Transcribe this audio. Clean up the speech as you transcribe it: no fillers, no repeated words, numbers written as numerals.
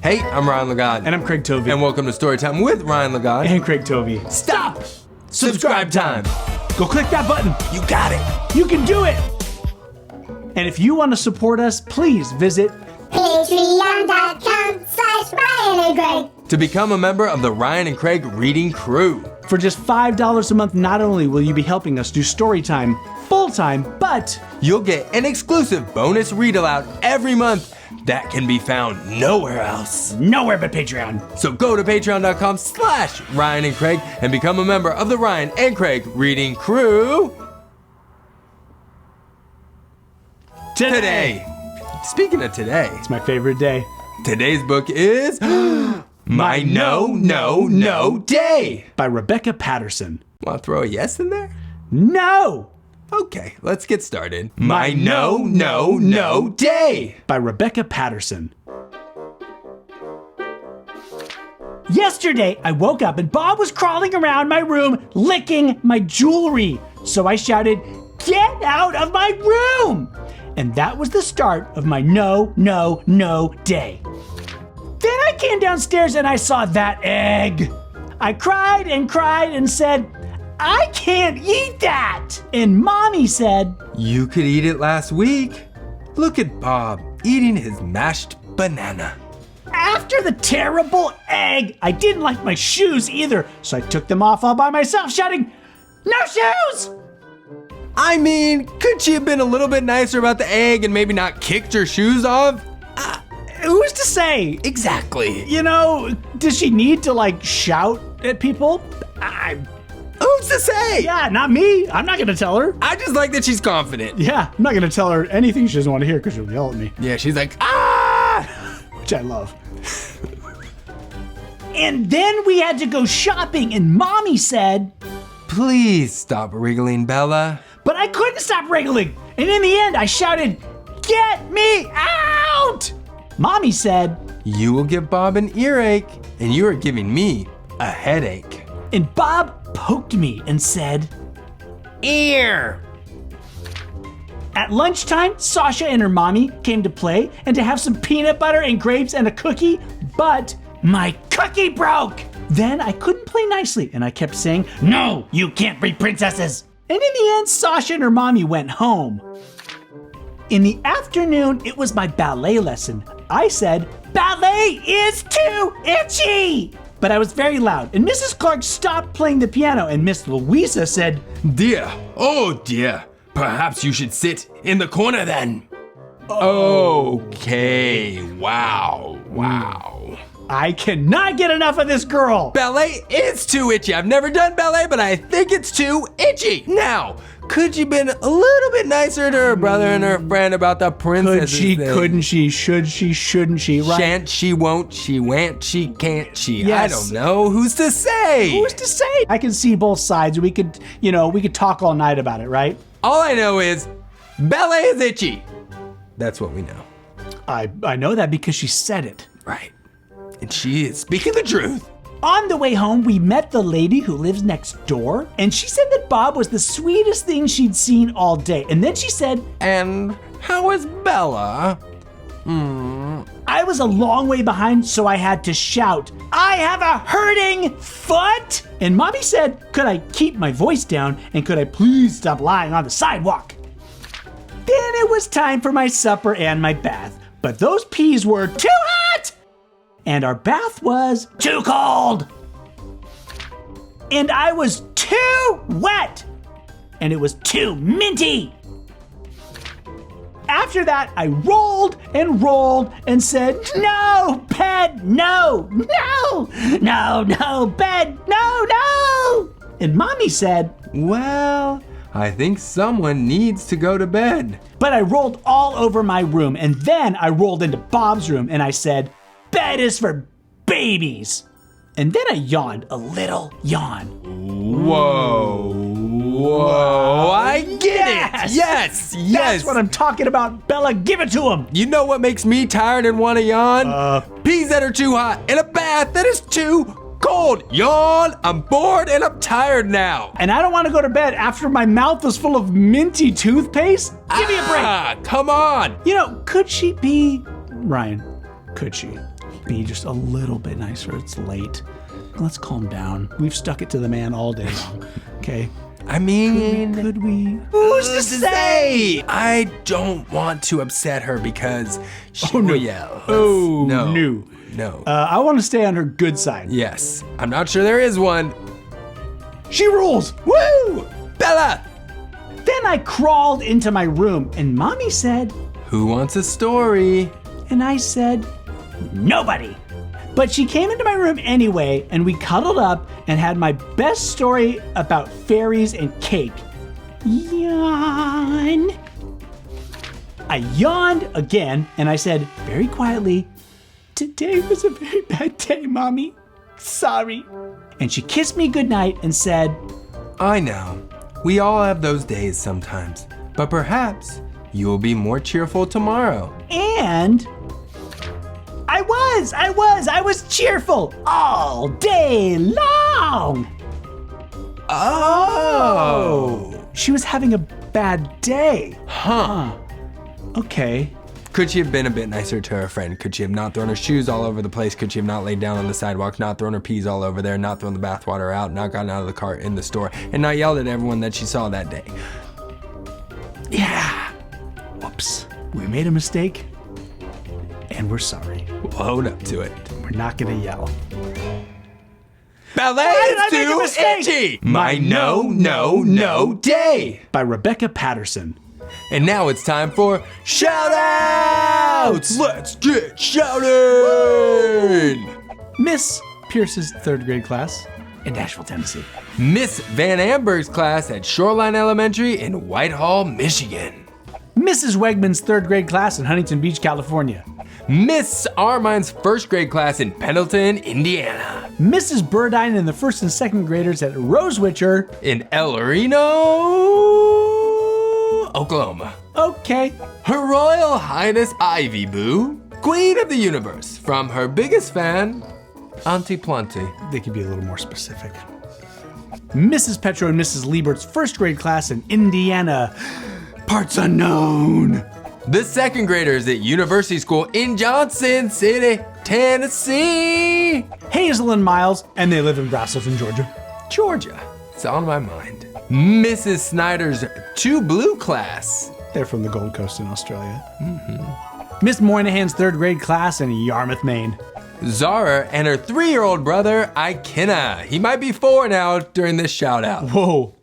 Hey, I'm Ryan Lagod. And I'm Craig Tovey. And welcome to Storytime with Ryan Lagod. And Craig Tovey. Stop! Subscribe time. Go click that button. You got it. You can do it. And if you want to support us, please visit Patreon.com/Ryan and Craig. To become a member of the Ryan and Craig reading crew. For just $5 a month, not only will you be helping us do Storytime full-time, but you'll get an exclusive bonus read-aloud every month that can be found nowhere else. Nowhere but Patreon. So go to patreon.com/Ryan and Craig and become a member of the Ryan and Craig reading crew. Today. Speaking of today, It's my favorite day. today's book is My No Day By Rebecca Patterson. Want to throw a yes in there? No! Okay, let's get started. My No Day By Rebecca Patterson. Yesterday, I woke up and Bob was crawling around my room licking my jewelry. So I shouted, "Get out of my room!" And that was the start of my no day. Then I came downstairs and I saw that egg. I cried and said, "I can't eat that!" And Mommy said, You could eat it last week. Look at Bob eating his mashed banana. after the terrible egg, I didn't like my shoes either, so I took them off all by myself, shouting, "No shoes!" I mean, could she have been a little bit nicer about the egg and maybe not kicked her shoes off? Who's to say? Exactly. You know, does she need to shout at people? Who's to say? Yeah, not me. I'm not gonna tell her. I just like that she's confident. Yeah, I'm not gonna tell her anything she doesn't want to hear because she'll yell at me, Yeah, she's like, ah! which I love. And then we had to go shopping and Mommy said, Please stop wriggling, Bella. but I couldn't stop wriggling. And in the end, I shouted, "Get me out!" Mommy said, You will give Bob an earache, and you are giving me a headache. and Bob poked me and said, Ear! At lunchtime, Sasha and her mommy came to play and to have some peanut butter and grapes and a cookie, but my cookie broke. Then I couldn't play nicely and I kept saying, "No, you can't be princesses." And in the end, Sasha and her mommy went home. In the afternoon, it was my ballet lesson. I said, "Ballet is too itchy!" But I was very loud and Mrs. Clark stopped playing the piano and Miss Louisa said, Dear, oh dear, perhaps you should sit in the corner then. Okay, wow. "I cannot get enough of this girl." Ballet is too itchy. I've never done ballet, but I think it's too itchy. Now, could you been a little bit nicer to her brother and her friend about the princess? Could she, couldn't she, should she, shouldn't she, right? Shan't she, won't she, wan't she, can't she? Yes. I don't know. Who's to say? Who's to say? I can see both sides. We could talk all night about it, right? All I know is ballet is itchy. That's what we know. I know that because she said it. Right. And she is speaking the truth. On the way home, we met the lady who lives next door, and she said that Bob was the sweetest thing she'd seen all day. And then she said, And how is Bella? I was a long way behind, so I had to shout, "I have a hurting foot!" And Mommy said, could I keep my voice down, and could I please stop lying on the sidewalk? Then it was time for my supper and my bath, but those peas were too hot! And our bath was too cold! And I was too wet! And it was too minty! After that, I rolled and said, "No, bed, no, bed, no!" And Mommy said, Well, I think someone needs to go to bed. but I rolled all over my room, and then I rolled into Bob's room, and I said, "Bed is for babies." And then I yawned a little yawn. Whoa, I get it. Yes. That's what I'm talking about, Bella. Give it to him. You know what makes me tired and want to yawn? Peas that are too hot and a bath that is too cold. Yawn. I'm bored and I'm tired now. And I don't want to go to bed after my mouth was full of minty toothpaste. Give me a break. Come on. You know, could she be Ryan? Could she? be just a little bit nicer. It's late. Let's calm down. We've stuck it to the man all day long. Okay. I mean, Could we? who's to say? I don't want to upset her because she will yell. Oh, no. no. No. I want to stay on her good side. Yes. I'm not sure there is one. She rules. Woo! Bella! Then I crawled into my room and Mommy said, Who wants a story? and I said, nobody. But she came into my room anyway, and we cuddled up and had my best story about fairies and cake. Yawn. I yawned again, and I said very quietly, today was a very bad day, Mommy. Sorry. And she kissed me goodnight and said, I know. We all have those days sometimes. But perhaps you will be more cheerful tomorrow. and I was cheerful all day long. Oh. She was having a bad day. Huh. Okay. Could she have been a bit nicer to her friend? Could she have not thrown her shoes all over the place? Could she have not laid down on the sidewalk, not thrown her peas all over there, not thrown the bathwater out, not gotten out of the cart in the store, and not yelled at everyone that she saw that day? Yeah. Whoops. We made a mistake, and we're sorry. We'll own up to it. We're not gonna yell. Ballet Why did I is make a too mistake? itchy! My no day! By Rebecca Patterson. And now it's time for shout outs! Let's get shouting! Miss Pierce's third grade class in Nashville, Tennessee. Miss Van Amberg's class at Shoreline Elementary in Whitehall, Michigan. Mrs. Wegman's third grade class in Huntington Beach, California. Miss Armine's first grade class in Pendleton, Indiana. Mrs. Burdine and the first and second graders at Rosewitcher. In El Reno, Oklahoma. Okay. Her Royal Highness Ivy Boo, Queen of the Universe, from her biggest fan, Auntie Plenty. They could be a little more specific. Mrs. Petro and Mrs. Liebert's first grade class in Indiana. Parts unknown. The second graders at University School in Johnson City, Tennessee. Hazel and Miles, and they live in Braselton, Georgia. Georgia. It's on my mind. Mrs. Snyder's 2 Blue class. They're from the Gold Coast in Australia. Miss Moynihan's third grade class in Yarmouth, Maine. Zara and her 3-year-old brother, Ikenna. He might be 4 now during this shout out. Whoa.